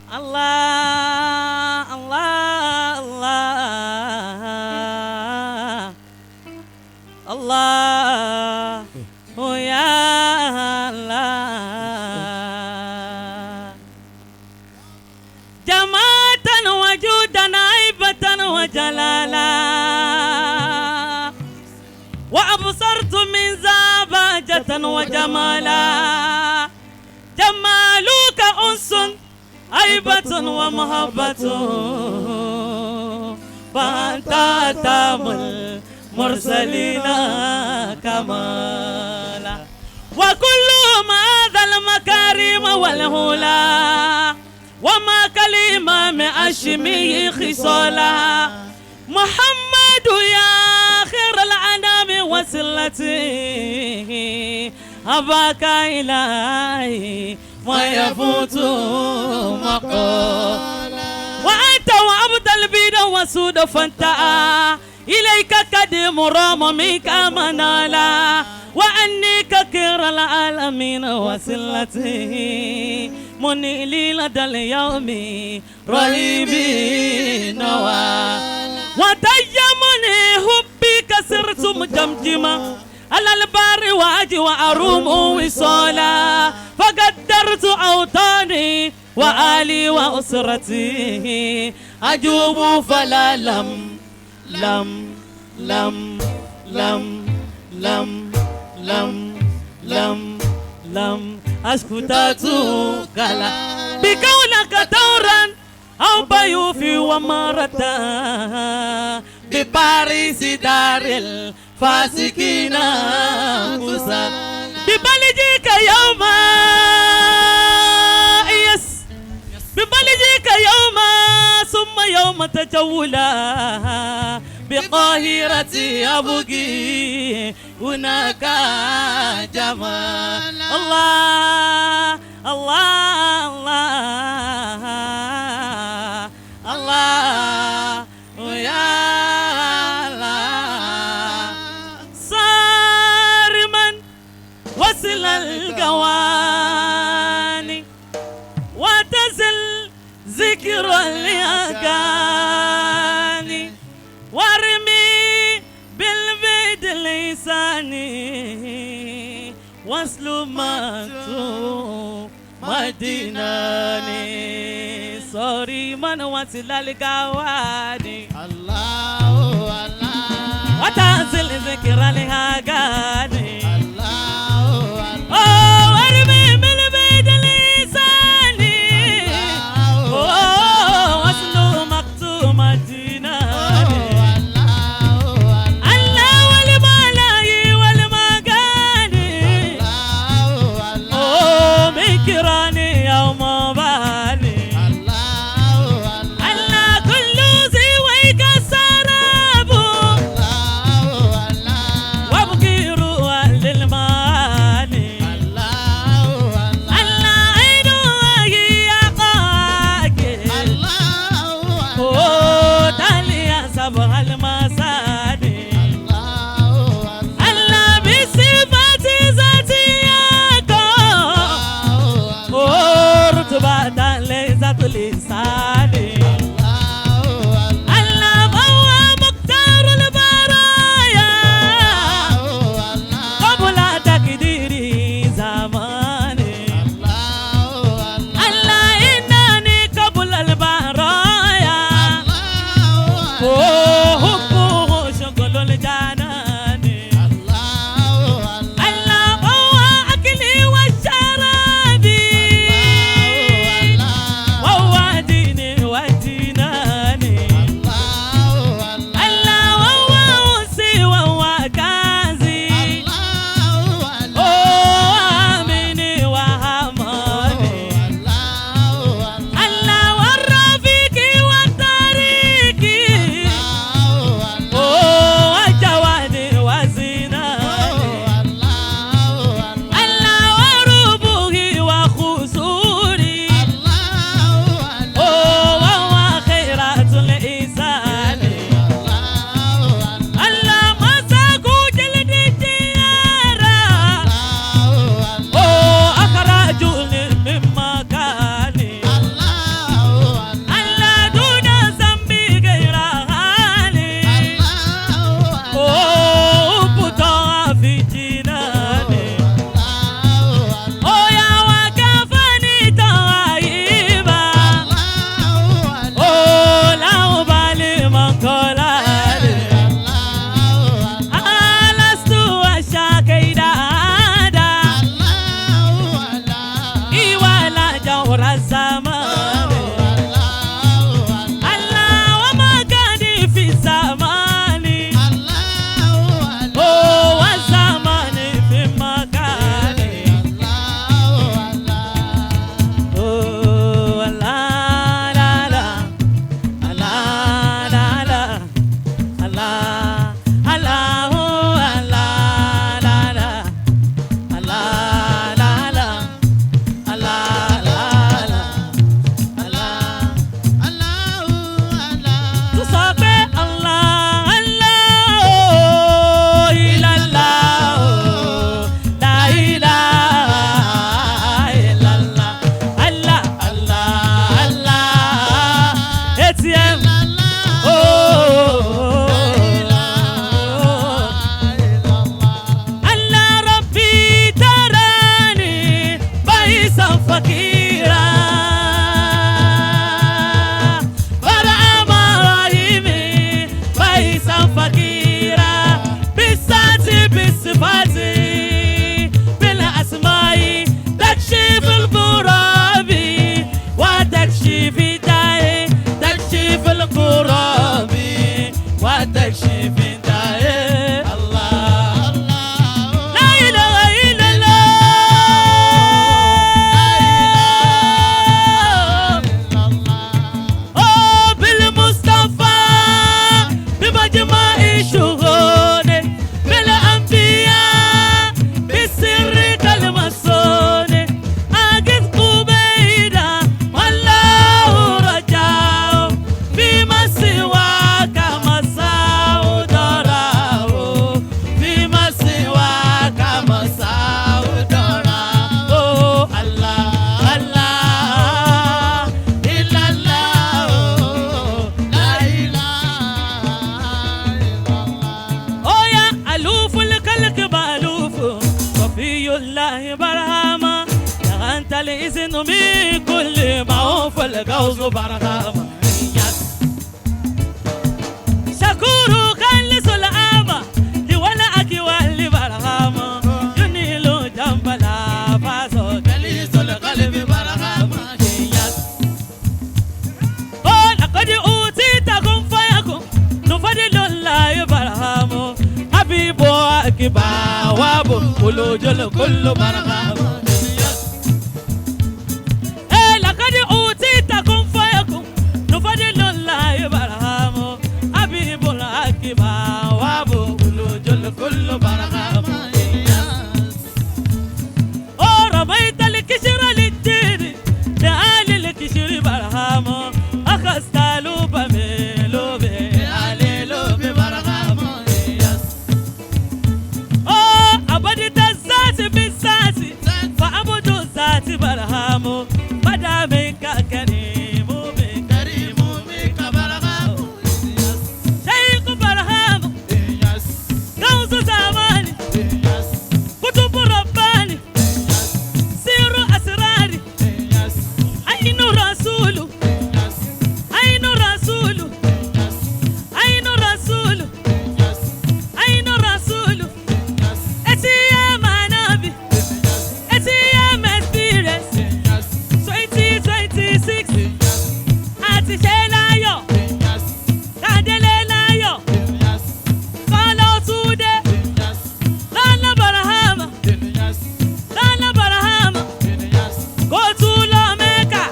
الله الله الله الله يا الله جماعة وجودا عيبة وجلالا وأبصرت من زابجة وجمالا جمالك أنس عيبة ومحبة فأنت تام المرسلين كمالا وكلهم هذا المكارم والهلا وما كلمة أشمي خصالا محمد يا خير الأنام وسلتي أباك إلهي ما يفوت مقالا وأنت وعبد البيد وسود فانتأى إليك قدم رام منك منالا وأني ككر العالمين وسلتي مني لدى اليوم رهيبي نوالا وتيمني حبي كسرت مجمجما على البار واجي وأروم وصالا فقدرت أوطاني وآلي وأسرتي أجوب فلا لم لم لم لم لم لم لم لم أسكتت كلا بكونك دورا أو بيوفي ومرتا بباريس دار الفاسقين كسا ببلجيك يوما يس ببلجيك يوما ثم يوم تجولا بقاهرتي أبوكي هناك جمال الله الله الله الله يا الله صارما وصل القواني وتزل ذكر الأغاني وارمي بالبيد لساني واسلمت مديناني صاري من وصل القواني الله الله وتنزل ذكر الأغاني تكشي في داي تكشي في الكراب وتكشي في داي الله لا إله إلا الله بالمصطفى بمجمع الشهود بالأنبياء بالسر كالمصون أقف قبيدا والله رجاه فيما سواك مساو دراه فيما سواك مساو دراه الله الله إلا الله لا إله إلا الله يا ألوف الكلك بألوف صفي الله برهاما يا أنت الإذن من كل معوف القوز برهاما شكور كان سلامة لولأك واللي برهاما ينيل جنب لا فاسو جليس القلب برهما لقد أوتيتكم فيكم نفضل الله برهامو حبيب أكبا وابو ولوجل كل برهامو لقد أوتيتكم فيكم نفضل الله برهامو حبيب أكبا وابو ولوجل كل برهامو رميت الكشر للدين لآل الكشر برهامو أخذت لوب ميلوب آل لوب برهامو أبدت الذات بالذات فأبد الذات برهامو بدا منك كريم بك كريم بك برهما شيخ برهامو غوث زماني كتب رباني سر أسراري عين رسول عين رسول عين رسول عين رسول أتي يا منابي أتي يا مستيرس 2026 أتي شيلايو كادليلايو فالو سودة لالا برهامة لالا برهامة go to La Mecca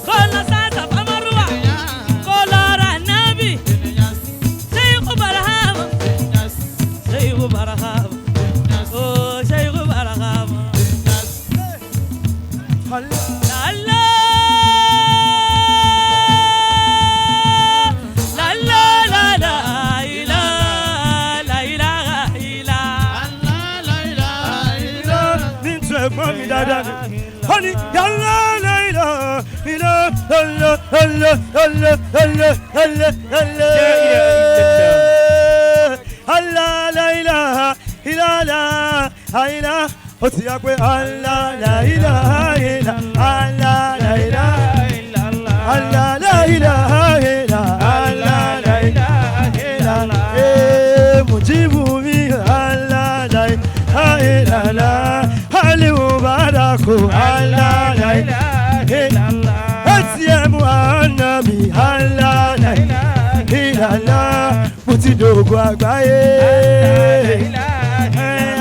go la Safa Marwa go la Nabi Sheikh Barhama Sheikh Barhama oh Sheikh Barhama la la la la la ilaha illa Into a mommy dada, honey, yalla layla, ila, alla, alla, alla, alla, alla, alla, alla layla, ila la, ila, oti akwe alla la ilaha illa, alla la ilaha illa, alla la ilaha illa, alla la ilaha illa, mujibu mi alla la ilaha illa. Ali Mubaraku Allah la ilaha illallah Asiyamu anabi Allah la ilaha illallah Muti dogo àgbáyé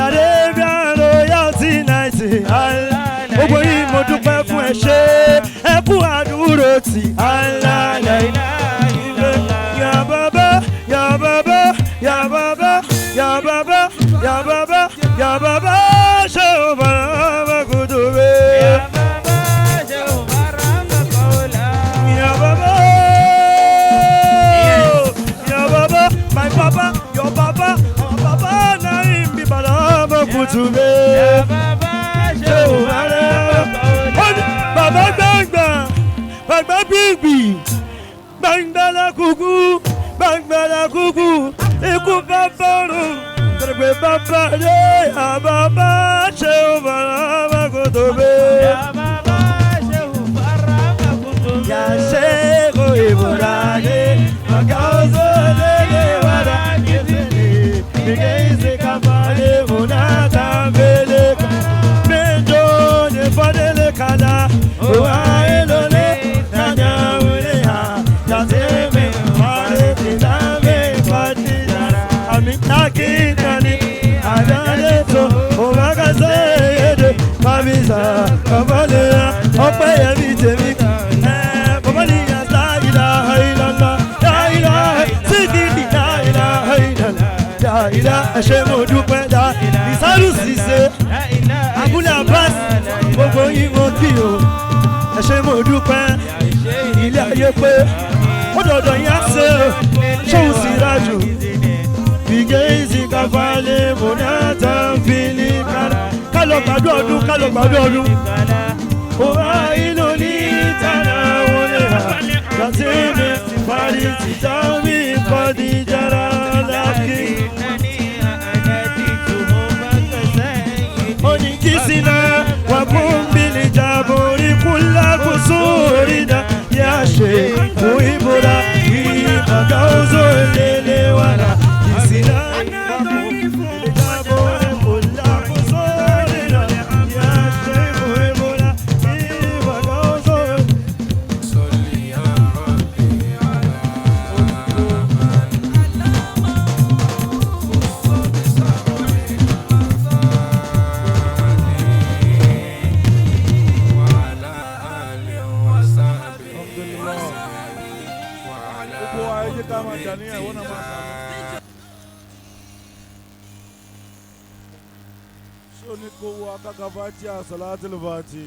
Arabian royalty night Allah gbogbo yìí mo dúpẹ́ fún ẹ ṣé ẹ kú àdúró tì Allah la ilaha illallah Ya baba ya baba ya baba ya baba ya baba ya baba Shobara Kudube Ya Baba Shobara Makola Ya Baba Ya Baba my Baba your Baba our Baba Naim Bibala Kudube Ya Baba Shobara Makola Baba Gbangba Baba Bigbi Bangbala Kuku Bangbala Kuku Iku Babaru Terbe Baba Ya Baba Shobara Kudube Ya Baba Shobara Kudube Ya Sheikh Ibrahim Magauzo Lele Warakizini Bigeze Kamale Munata Beleka Menjo Ne Fadele Kala Uwa Elole ìlà ẹ̀ṣẹ̀ mo dúpẹ́ dá ìsárù ṣìṣe abúlé Abbas gbogbo yín mo kí o ẹ̀ṣẹ̀ mo dúpẹ́ ilé ayé pé ó dọ̀dọ̀ yín á ṣe o ṣóun sì rájò ìgé ìsìnká falẹ̀ mọ̀nàtà fìlì kára kálọ̀ gbàdúrà ọdún kálọ̀ gbàdúrà ọdún. Òwá inú ní ìtànà wọlé ha láti mi parí títà mi kọ́ di jára lákì. Oni kisina wa kumbili jaburi kula kusurida ya sheku ibura imagauzo lele wala kisina wa kumbili jaburi kula kusurida ya sheku ibura imagauzo Soni ko wa kakavati ya salatul fati.